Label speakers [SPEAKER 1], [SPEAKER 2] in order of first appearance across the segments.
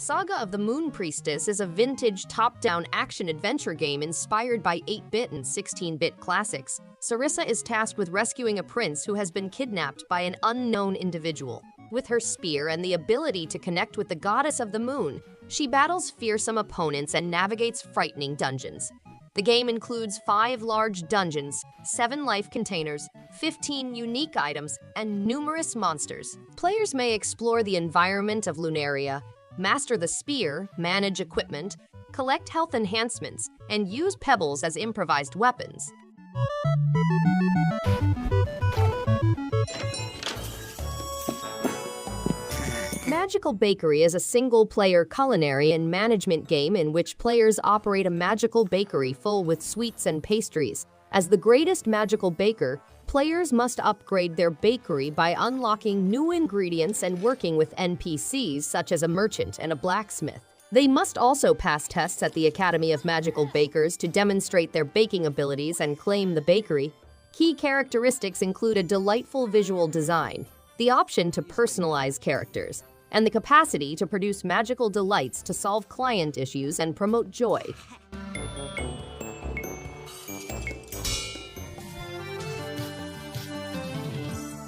[SPEAKER 1] Saga of the Moon Priestess is a vintage top-down action-adventure game inspired by 8-bit and 16-bit classics. Sarissa is tasked with rescuing a prince who has been kidnapped by an unknown individual. With her spear and the ability to connect with the goddess of the moon, she battles fearsome opponents and navigates frightening dungeons. The game includes 5 large dungeons, 7 life containers, 15 unique items, and numerous monsters. Players may explore the environment of Lunaria, master the spear, manage equipment, collect health enhancements, and use pebbles as improvised weapons. Magical Bakery is a single-player culinary and management game in which players operate a magical bakery full with sweets and pastries. As the greatest magical baker, players must upgrade their bakery by unlocking new ingredients and working with NPCs such as a merchant and a blacksmith. They must also pass tests at the Academy of Magical Bakers to demonstrate their baking abilities and claim the bakery. Key characteristics include a delightful visual design, the option to personalize characters, and the capacity to produce magical delights to solve client issues and promote joy.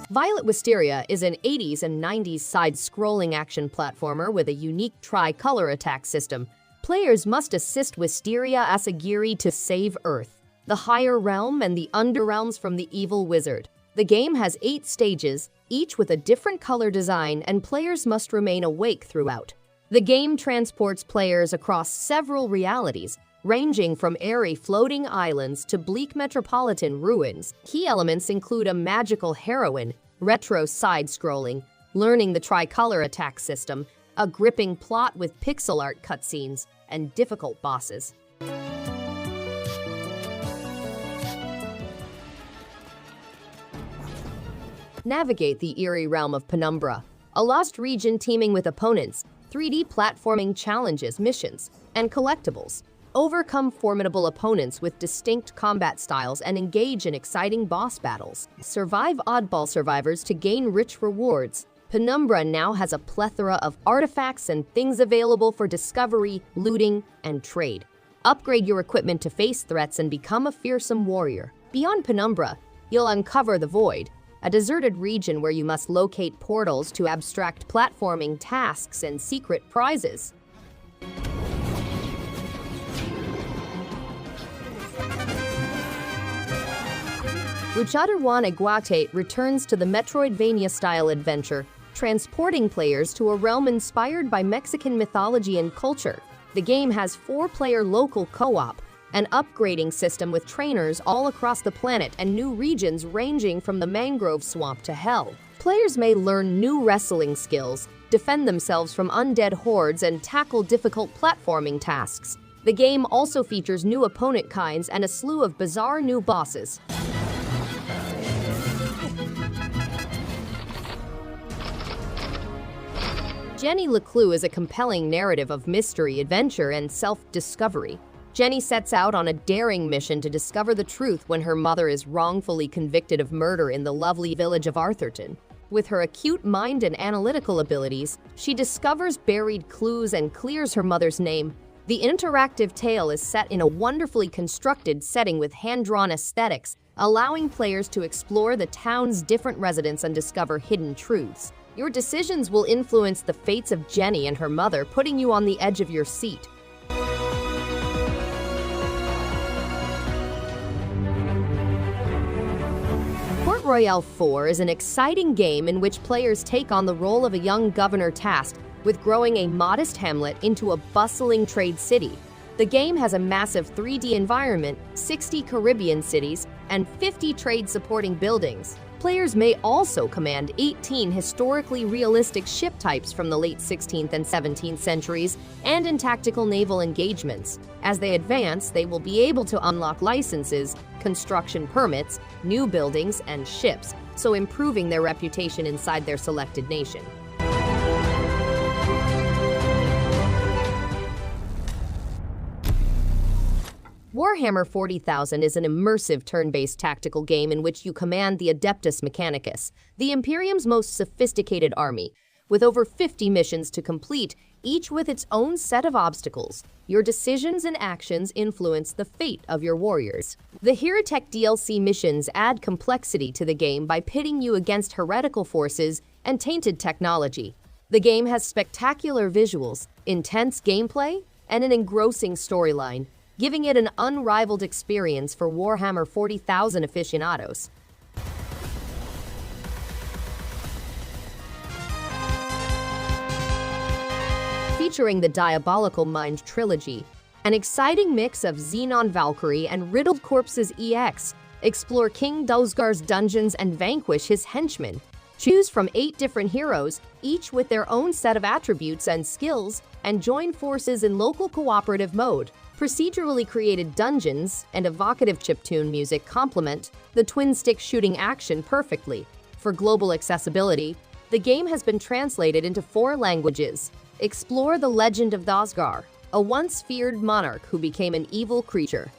[SPEAKER 1] Violet Wisteria is an 80s and 90s side-scrolling action platformer with a unique tri-color attack system. Players must assist Wisteria Asagiri to save Earth, the higher realm and the underrealms from the evil wizard. The game has 8 stages, each with a different color design, and players must remain awake throughout. The game transports players across several realities, ranging from airy floating islands to bleak metropolitan ruins. Key elements include a magical heroine, retro side-scrolling, learning the tricolor attack system, a gripping plot with pixel art cutscenes, and difficult bosses. Navigate the eerie realm of Penumbra, a lost region teeming with opponents, 3D platforming challenges, missions, and collectibles. Overcome formidable opponents with distinct combat styles and engage in exciting boss battles. Survive oddball survivors to gain rich rewards. Penumbra now has a plethora of artifacts and things available for discovery, looting, and trade. Upgrade your equipment to face threats and become a fearsome warrior. Beyond Penumbra, you'll uncover the Void, a deserted region where you must locate portals to abstract platforming tasks and secret prizes. Luchaderwan Iguate returns to the Metroidvania-style adventure, transporting players to a realm inspired by Mexican mythology and culture. The game has 4-player local co-op, an upgrading system with trainers all across the planet and new regions ranging from the mangrove swamp to hell. Players may learn new wrestling skills, defend themselves from undead hordes, and tackle difficult platforming tasks. The game also features new opponent kinds and a slew of bizarre new bosses. Jenny LeClue is a compelling narrative of mystery, adventure, and self-discovery. Jenny sets out on a daring mission to discover the truth when her mother is wrongfully convicted of murder in the lovely village of Arthurton. With her acute mind and analytical abilities, she discovers buried clues and clears her mother's name. The interactive tale is set in a wonderfully constructed setting with hand-drawn aesthetics, allowing players to explore the town's different residents and discover hidden truths. Your decisions will influence the fates of Jenny and her mother, putting you on the edge of your seat. Royale 4 is an exciting game in which players take on the role of a young governor tasked with growing a modest hamlet into a bustling trade city. The game has a massive 3D environment, 60 Caribbean cities, and 50 trade-supporting buildings. Players may also command 18 historically realistic ship types from the late 16th and 17th centuries and in tactical naval engagements. As they advance, they will be able to unlock licenses, construction permits, new buildings, and ships, so improving their reputation inside their selected nation. Warhammer 40,000 is an immersive turn-based tactical game in which you command the Adeptus Mechanicus, the Imperium's most sophisticated army. with over 50 missions to complete, each with its own set of obstacles. Your decisions and actions influence the fate of your warriors. The Heretech DLC missions add complexity to the game by pitting you against heretical forces and tainted technology. The game has spectacular visuals, intense gameplay, and an engrossing storyline, giving it an unrivaled experience for Warhammer 40,000 aficionados. Featuring the Diabolical Mind trilogy, an exciting mix of Xenon Valkyrie and Riddled Corpses EX. Explore King Dusgar's dungeons and vanquish his henchmen. Choose from 8 different heroes, each with their own set of attributes and skills, and join forces in local cooperative mode. Procedurally created dungeons and evocative chiptune music complement the twin-stick shooting action perfectly. For global accessibility, the game has been translated into 4 languages. Explore the Legend of Tianding, a once feared monarch who became an evil creature.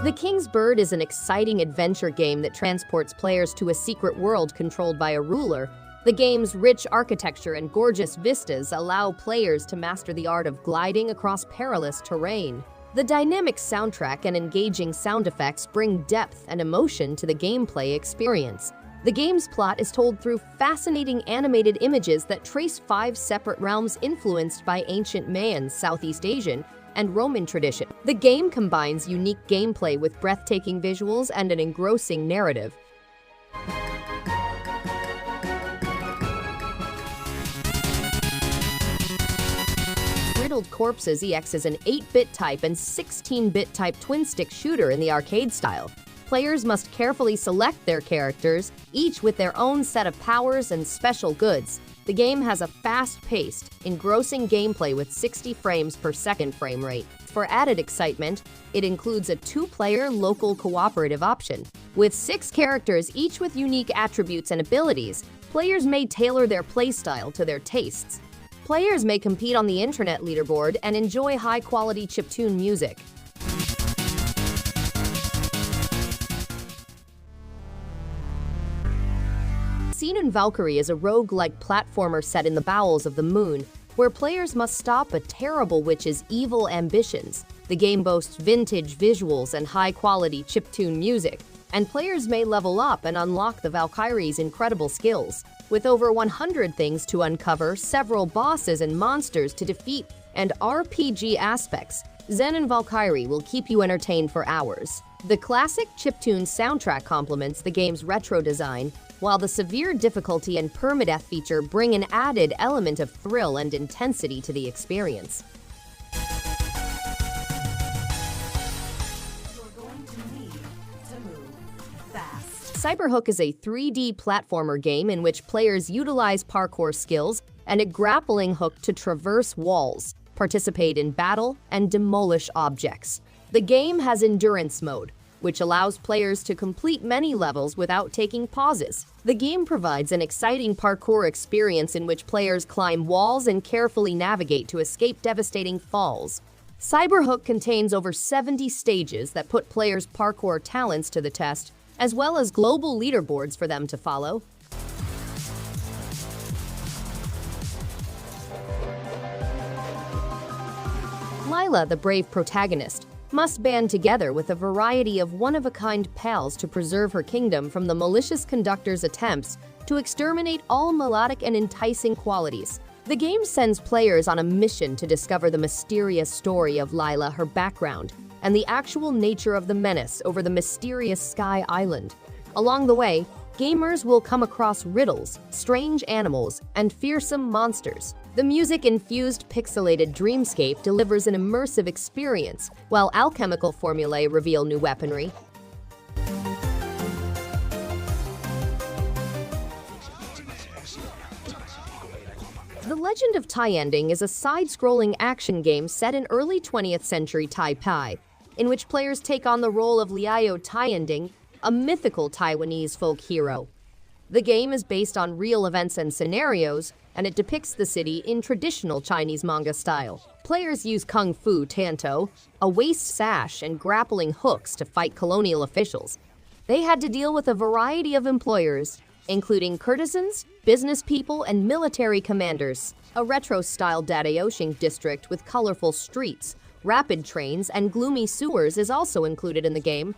[SPEAKER 1] The King's Bird is an exciting adventure game that transports players to a secret world controlled by a ruler. The game's rich architecture and gorgeous vistas allow players to master the art of gliding across perilous terrain. The dynamic soundtrack and engaging sound effects bring depth and emotion to the gameplay experience. The game's plot is told through fascinating animated images that trace 5 separate realms influenced by ancient Mayan, Southeast Asian, and Roman tradition. The game combines unique gameplay with breathtaking visuals and an engrossing narrative. Riddled Corpses EX is an 8-bit type and 16-bit type twin-stick shooter in the arcade style. Players must carefully select their characters, each with their own set of powers and special goods. The game has a fast-paced, engrossing gameplay with 60 frames per second frame rate. For added excitement, it includes a 2-player local cooperative option. With 6 characters, each with unique attributes and abilities, players may tailor their playstyle to their tastes. Players may compete on the internet leaderboard and enjoy high-quality chiptune music. Xenon Valkyrie is a rogue-like platformer set in the bowels of the moon, where players must stop a terrible witch's evil ambitions. The game boasts vintage visuals and high-quality chiptune music, and players may level up and unlock the Valkyrie's incredible skills. With over 100 things to uncover, several bosses and monsters to defeat, and RPG aspects, Xenon Valkyrie will keep you entertained for hours. The classic chiptune soundtrack complements the game's retro design, while the severe difficulty and permadeath feature bring an added element of thrill and intensity to the experience. Cyberhook is a 3D platformer game in which players utilize parkour skills and a grappling hook to traverse walls, participate in battle, and demolish objects. The game has endurance mode, which allows players to complete many levels without taking pauses. The game provides an exciting parkour experience in which players climb walls and carefully navigate to escape devastating falls. Cyberhook contains over 70 stages that put players' parkour talents to the test, as well as global leaderboards for them to follow. Lila, the brave protagonist, must band together with a variety of one-of-a-kind pals to preserve her kingdom from the malicious conductor's attempts to exterminate all melodic and enticing qualities. The game sends players on a mission to discover the mysterious story of Lila, her background, and the actual nature of the menace over the mysterious Sky Island. Along the way, gamers will come across riddles, strange animals, and fearsome monsters. The music-infused pixelated dreamscape delivers an immersive experience, while alchemical formulae reveal new weaponry. The Legend of Tianding is a side-scrolling action game set in early 20th century Taipei, in which players take on the role of Liao Tianding, a mythical Taiwanese folk hero. The game is based on real events and scenarios, and it depicts the city in traditional Chinese manga style. Players use Kung Fu Tanto, a waist sash, and grappling hooks to fight colonial officials. They had to deal with a variety of employers, including courtesans, business people, and military commanders. A retro-style Dadaoshing district with colorful streets, rapid trains, and gloomy sewers is also included in the game.